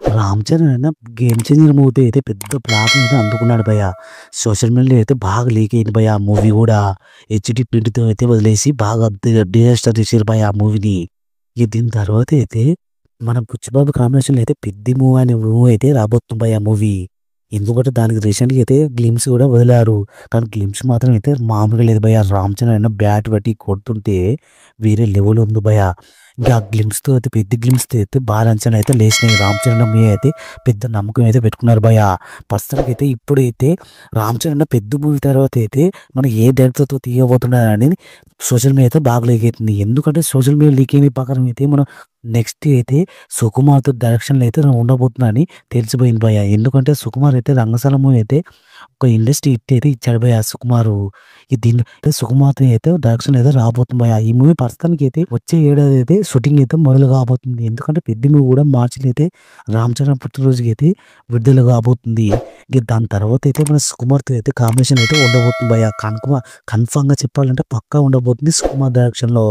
రామ్ చరణ్ అయినా game changer movie అయితే పెద్ద ఫ్లాప్ అయితే అందుకున్నాడు భయ్య. సోషల్ మీడియాలో అయితే బాగా లీక్ అయింది భయ్య. ఆ మూవీ కూడా హెచ్డి ప్రింట్తో అయితే వదిలేసి బాగా డిజాస్టర్ చేసారు భయ్య ఆ మూవీని. ఇక దీని తర్వాత అయితే మన బుచ్చిబాబు కాంబినేషన్ అయితే పెద్ద మూవీ అనే మూవీ అయితే రాబోతుంది భయ్య ఆ మూవీ. ఎందుకంటే దానికి రీసెంట్గా అయితే గ్లిమ్స్ కూడా వదిలారు. కానీ గ్లిమ్స్ మాత్రం అయితే మామూలుగా లేదు భయ్య. రామ్ చరణ్ అయినా బ్యాట్ బట్టి కొడుతుంటే వేరే లెవెల్ ఉంది భయ్య. ఇంకా ఆ గ్లిమ్స్‌తో అయితే పెద్ద గ్లిమ్స్‌తో అయితే బాగా అంచనా అయితే లేసినాయి. రామ్ చరణ్ మీద అయితే పెద్ద నమ్మకం అయితే పెట్టుకున్నారు భయ్య. ప్రస్తుతానికైతే ఇప్పుడైతే రామ్ చరణ్ పెద్ద మూవీ తర్వాత అయితే మనం ఏ డైరెక్టర్‌తో తీయబోతున్నారని సోషల్ మీడియా అయితే బాగా లీక్ అవుతుంది. ఎందుకంటే సోషల్ మీడియా లీక్ అయిన ప్రకారం అయితే మనం నెక్స్ట్ అయితే సుకుమార్‌తో డైరెక్షన్‌లో అయితే ఉండబోతుందని తెలిసిపోయింది భయ్య. ఎందుకంటే సుకుమార్ అయితే రంగస్థలం మూవీ అయితే ఒక ఇండస్ట్రీ హిట్ అయితే ఇచ్చాడు భయ్య సుకుమారు. దీన్ని సుకుమార్‌తో అయితే డైరెక్షన్ అయితే రాబోతుంది భయ్య. ఈ మూవీ ప్రస్తుతానికి అయితే వచ్చే ఏడాది అయితే షూటింగ్ అయితే మొదలు కాబోతుంది. ఎందుకంటే పెద్ద మూవీ కూడా మార్చిలో అయితే రామ్ చరణ్ పుట్టినరోజుకి అయితే విడుదల కాబోతుంది. ఇక దాని తర్వాత అయితే మన సుకుమార్‌తో అయితే కాంబినేషన్ అయితే ఉండబోతుంది భయ్య. కన్ఫర్మ్‌గా చెప్పాలంటే పక్కా ఉండబోతుంది సుకుమార్ డైరెక్షన్‌లో.